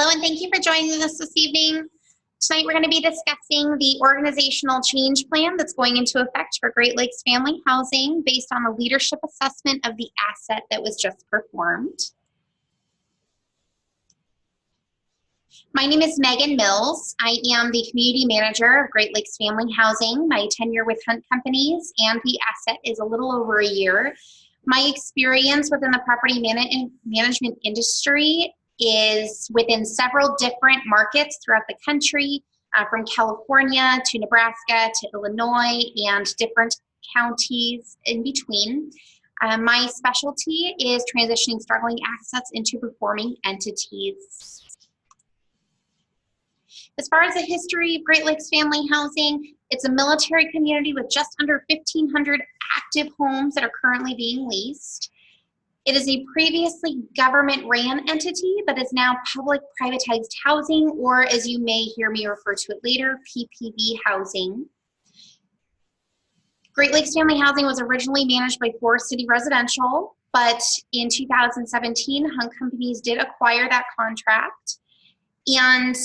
Hello, and thank you for joining us this evening. Tonight we're going to be discussing the organizational change plan that's going into effect for Great Lakes Family Housing based on the leadership assessment of the asset that was just performed. My name is Megan Mills. I am the Community Manager of Great Lakes Family Housing. My tenure with Hunt Companies and the asset is a little over a year. My experience within the property management industry is within several different markets throughout the country, from California to Nebraska to Illinois and different counties in between. My specialty is transitioning struggling assets into performing entities. As far as the history of Great Lakes Family Housing, it's a military community with just under 1,500 active homes that are currently being leased. It is a previously government-ran entity, but is now public privatized housing, or as you may hear me refer to it later, PPV housing. Great Lakes Family Housing was originally managed by Forest City Residential, but in 2017, Hunt Companies did acquire that contract. And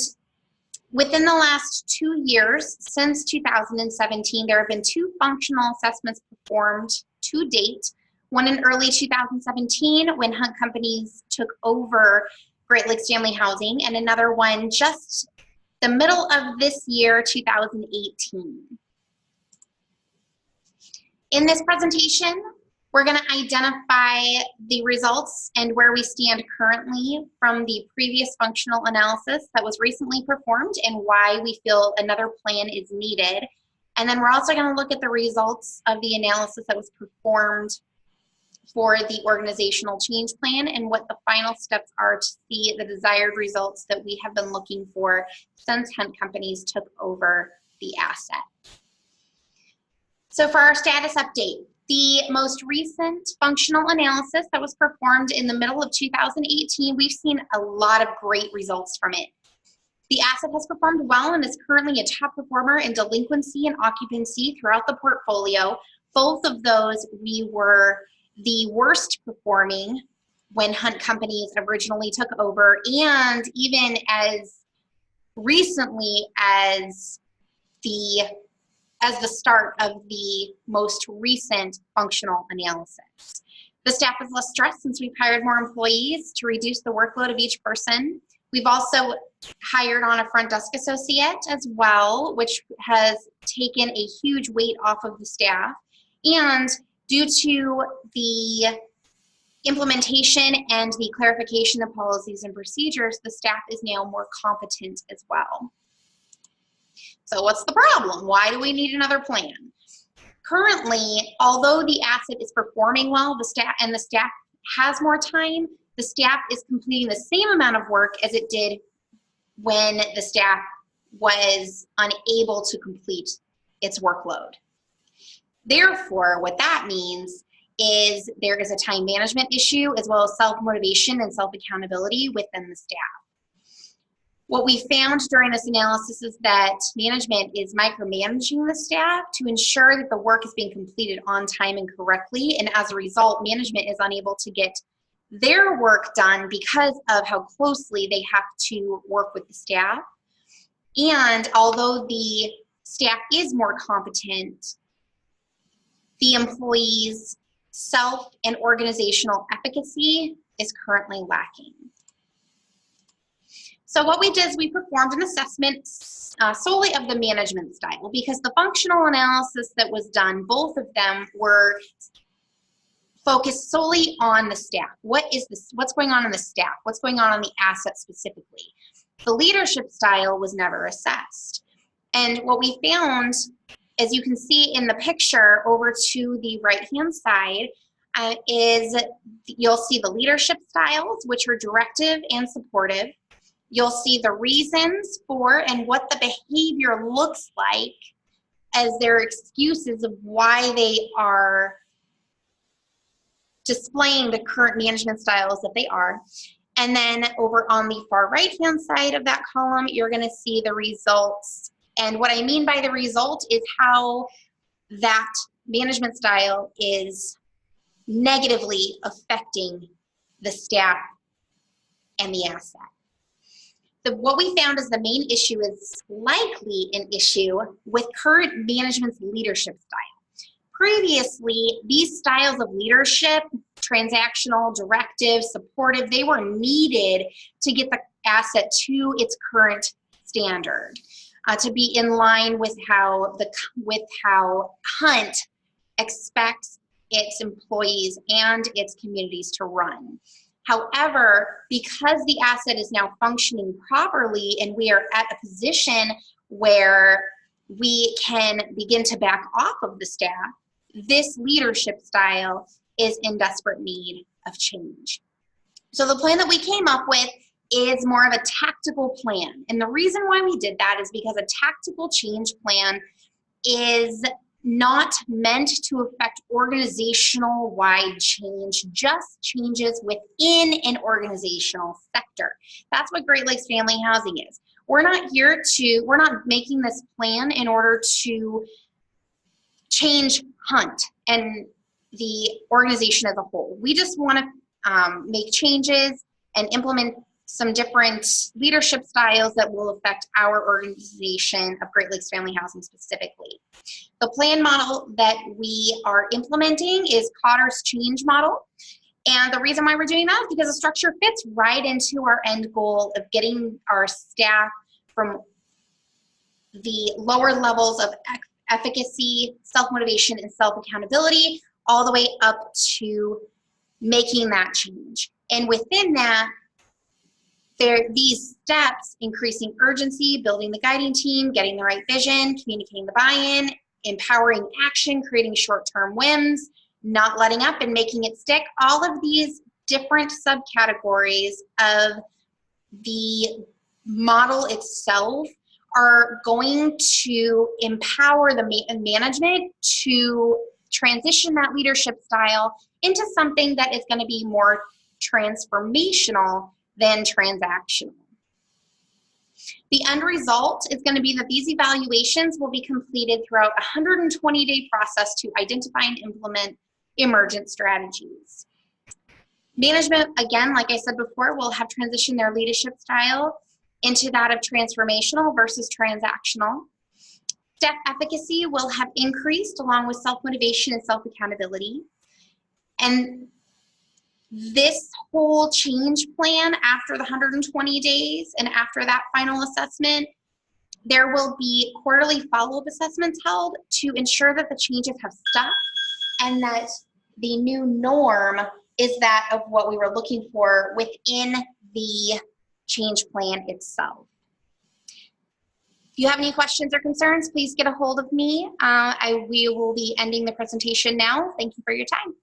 within the last 2 years, since 2017, there have been 2 functional assessments performed to date. One in early 2017 when Hunt Companies took over Great Lakes Family Housing, and another one just the middle of this year, 2018. In this presentation, we're going to identify the results and where we stand currently from the previous functional analysis that was recently performed and why we feel another plan is needed. And then we're also going to look at the results of the analysis that was performed for the organizational change plan and what the final steps are to see the desired results that we have been looking for since Hunt Companies took over the asset. So for our status update, the most recent functional analysis that was performed in the middle of 2018, we've seen a lot of great results from it. The asset has performed well and is currently a top performer in delinquency and occupancy throughout the portfolio. Both of those we were the worst performing when Hunt Companies originally took over, and even as recently as the start of the most recent functional analysis. The staff is less stressed since we've hired more employees to reduce the workload of each person. We've also hired on a front desk associate as well, which has taken a huge weight off of the staff. And due to the implementation and the clarification of policies and procedures, the staff is now more competent as well. So what's the problem? Why do we need another plan? Currently, although the asset is performing well, the staff has more time, the staff is completing the same amount of work as it did when the staff was unable to complete its workload. Therefore, what that means is there is a time management issue as well as self-motivation and self-accountability within the staff. What we found during this analysis is that management is micromanaging the staff to ensure that the work is being completed on time and correctly, and as a result, management is unable to get their work done because of how closely they have to work with the staff. And although the staff is more competent, the employees' self and organizational efficacy is currently lacking. So what we did is we performed an assessment solely of the management style, because the functional analysis that was done, both of them were focused solely on the staff. What's going on in the staff? What's going on the asset specifically? The leadership style was never assessed. And what we found, as you can see in the picture over to the right-hand side, is you'll see the leadership styles, which are directive and supportive. You'll see the reasons for and what the behavior looks like as their excuses of why they are displaying the current management styles that they are. And then over on the far right-hand side of that column, you're going to see the results. And what I mean by the result is how that management style is negatively affecting the staff and the asset. What we found is the main issue is likely an issue with current management's leadership style. Previously, these styles of leadership, transactional, directive, supportive, they were needed to get the asset to its current standard, to be in line with how Hunt expects its employees and its communities to run. However, because the asset is now functioning properly and we are at a position where we can begin to back off of the staff, this leadership style is in desperate need of change. So the plan that we came up with is more of a tactical plan. And the reason why we did that is because a tactical change plan is not meant to affect organizational-wide change, just changes within an organizational sector. That's what Great Lakes Family Housing is. We're not making this plan in order to change Hunt and the organization as a whole. We just want to make changes and implement some different leadership styles that will affect our organization of Great Lakes Family Housing specifically. The plan model that we are implementing is Cotter's change model. And the reason why we're doing that is because the structure fits right into our end goal of getting our staff from the lower levels of efficacy, self-motivation, and self-accountability all the way up to making that change. And within that, these steps: increasing urgency, building the guiding team, getting the right vision, communicating the buy-in, empowering action, creating short-term wins, not letting up and making it stick. All of these different subcategories of the model itself are going to empower the management to transition that leadership style into something that is going to be more transformational than transactional. The end result is going to be that these evaluations will be completed throughout a 120-day process to identify and implement emergent strategies. Management, again, like I said before, will have transitioned their leadership style into that of transformational versus transactional. Staff efficacy will have increased along with self-motivation and self-accountability. And this whole change plan, after the 120 days and after that final assessment, there will be quarterly follow-up assessments held to ensure that the changes have stuck and that the new norm is that of what we were looking for within the change plan itself. If you have any questions or concerns, please get a hold of me. We will be ending the presentation now. Thank you for your time.